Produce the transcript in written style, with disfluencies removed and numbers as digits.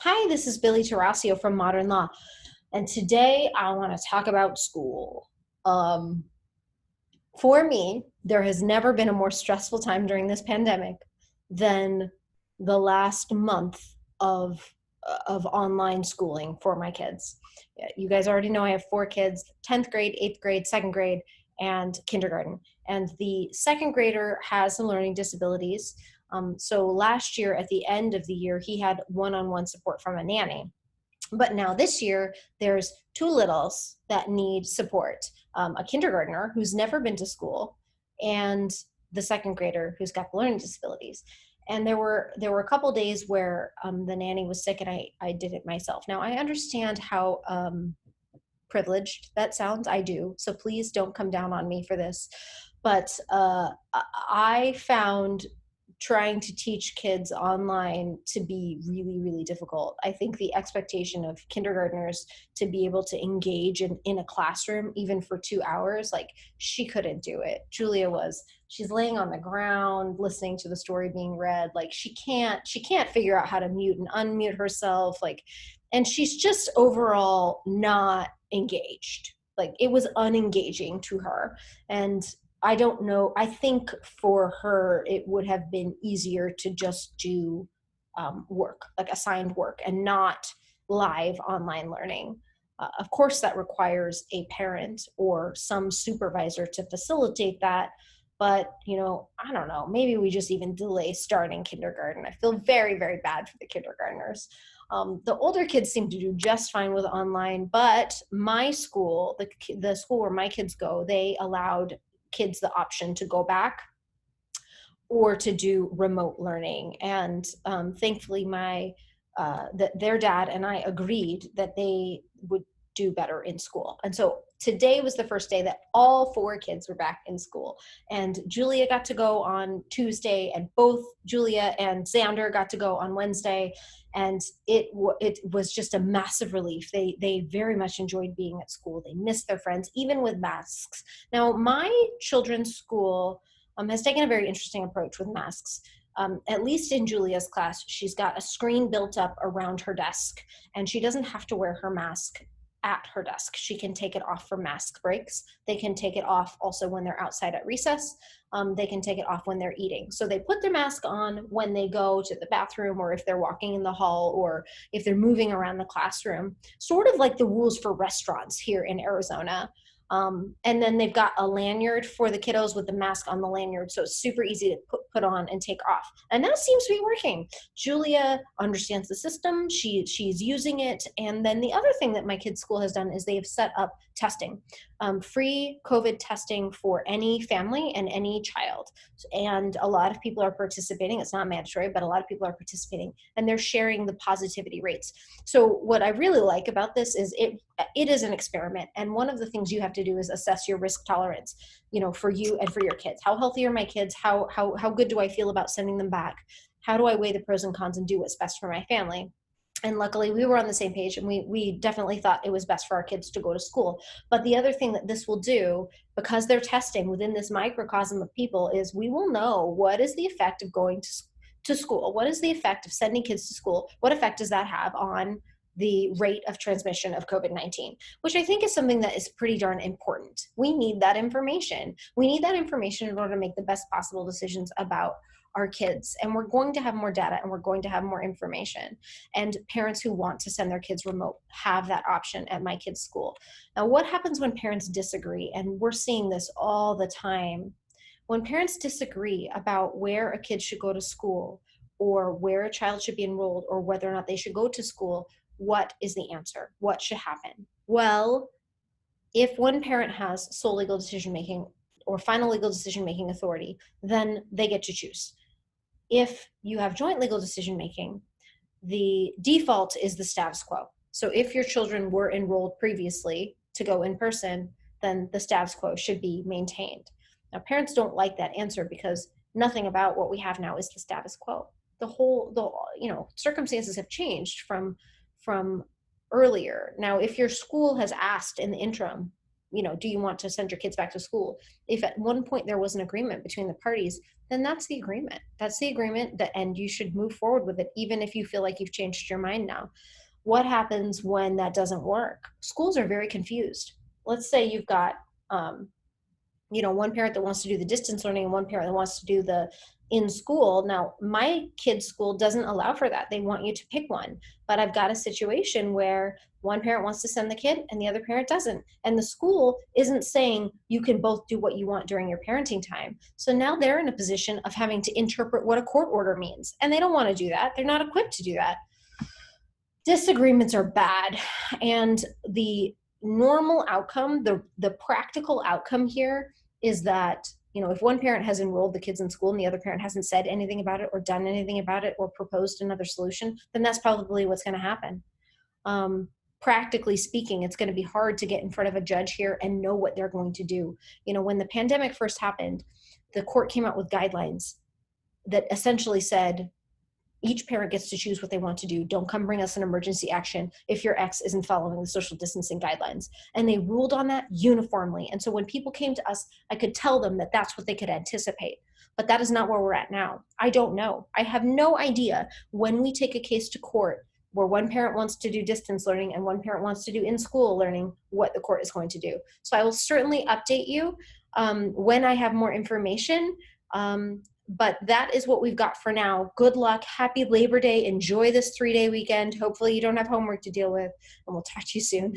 Hi, this is Billy Tarasio from Modern Law, and today I want to talk about school. Um, for me, there has never been a more stressful time during this pandemic than the last month of of online schooling for my kids. Yeah, you guys already know I have four kids: 10th grade, 8th grade, second grade, and kindergarten. And the second grader has some learning disabilities. So last year, at the end of the year, he had one-on-one support from a nanny. But now this year, there's two littles that need support, a kindergartner who's never been to school, and the second grader who's got learning disabilities. And there were a couple days where the nanny was sick, and I did it myself. Now I understand how privileged that sounds. I do. So please don't come down on me for this. But I found trying to teach kids online to be really, really difficult. I think the expectation of kindergartners to be able to engage in a classroom, even for 2 hours, like she couldn't do it. Julia was, she's laying on the ground, listening to the story being read. Like she can't figure out how to mute and unmute herself. Like, and she's just overall not engaged. Like it was unengaging to her. And I don't know. I think for her, it would have been easier to just do work, like assigned work, and not live online learning. Of course, that requires a parent or some supervisor to facilitate that. But, I don't know, maybe we just even delay starting kindergarten. I feel very, very bad for the kindergartners. The older kids seem to do just fine with online, but my school, the school where my kids go, they allowed kids the option to go back or to do remote learning. And thankfully, their dad and I agreed that they would do better in school. And so today was the first day that all four kids were back in school. And Julia got to go on Tuesday, and both Julia and Xander got to go on Wednesday. And it was just a massive relief. They very much enjoyed being at school. They missed their friends, even with masks. Now, my children's school has taken a very interesting approach with masks. At least in Julia's class, she's got a screen built up around her desk, and she doesn't have to wear her mask at her desk. She can take it off for mask breaks. They can take it off also when they're outside at recess. They can take it off when they're eating. So they put their mask on when they go to the bathroom, or if they're walking in the hall, or if they're moving around the classroom, sort of like the rules for restaurants here in Arizona. And then they've got a lanyard for the kiddos with the mask on the lanyard. So it's super easy to put on and take off. And that seems to be working. Julia understands the system. She's using it. And then the other thing that my kids' school has done is they have set up testing, free COVID testing for any family and any child. And a lot of people are participating. It's not mandatory, but a lot of people are participating, and they're sharing the positivity rates. So what I really like about this is it is an experiment. And one of the things you have to do is assess your risk tolerance, for you and for your kids. How healthy are my kids? How good do I feel about sending them back? How do I weigh the pros and cons and do what's best for my family? And luckily we were on the same page, and we definitely thought it was best for our kids to go to school. But the other thing that this will do, because they're testing within this microcosm of people, is we will know what is the effect of going to school. What is the effect of sending kids to school? What effect does that have on the rate of transmission of COVID-19, which I think is something that is pretty darn important. We need that information. We need that information in order to make the best possible decisions about our kids. And we're going to have more data, and we're going to have more information. And parents who want to send their kids remote have that option at my kids' school. Now, what happens when parents disagree? And we're seeing this all the time. When parents disagree about where a kid should go to school, or where a child should be enrolled, or whether or not they should go to school, what is the answer? What should happen? Well, if one parent has sole legal decision making or final legal decision making authority, then they get to choose. If you have joint legal decision making, the default is the status quo. So if your children were enrolled previously to go in person, then the status quo should be maintained. Now, parents don't like that answer because nothing about what we have now is the status quo. The circumstances have changed from earlier. Now, if your school has asked in the interim, do you want to send your kids back to school? If at one point there was an agreement between the parties, then that's the agreement. That's the agreement that, and you should move forward with it, even if you feel like you've changed your mind now. What happens when that doesn't work? Schools are very confused. Let's say you've got, um, one parent that wants to do the distance learning and one parent that wants to do the in school. Now, my kid's school doesn't allow for that. They want you to pick one. But I've got a situation where one parent wants to send the kid and the other parent doesn't. And the school isn't saying you can both do what you want during your parenting time. So now they're in a position of having to interpret what a court order means. And they don't want to do that. They're not equipped to do that. Disagreements are bad. And the normal outcome, the practical outcome here is that, if one parent has enrolled the kids in school and the other parent hasn't said anything about it or done anything about it or proposed another solution, then that's probably what's going to happen. Practically speaking, it's going to be hard to get in front of a judge here and know what they're going to do. When the pandemic first happened, the court came out with guidelines that essentially said, each parent gets to choose what they want to do. Don't come bring us an emergency action if your ex isn't following the social distancing guidelines. And they ruled on that uniformly. And so when people came to us, I could tell them that that's what they could anticipate. But that is not where we're at now. I don't know. I have no idea when we take a case to court where one parent wants to do distance learning and one parent wants to do in-school learning, what the court is going to do. So I will certainly update you when I have more information. But that is what we've got for now. Good luck. Happy Labor Day. Enjoy this 3-day weekend. Hopefully you don't have homework to deal with, and we'll talk to you soon.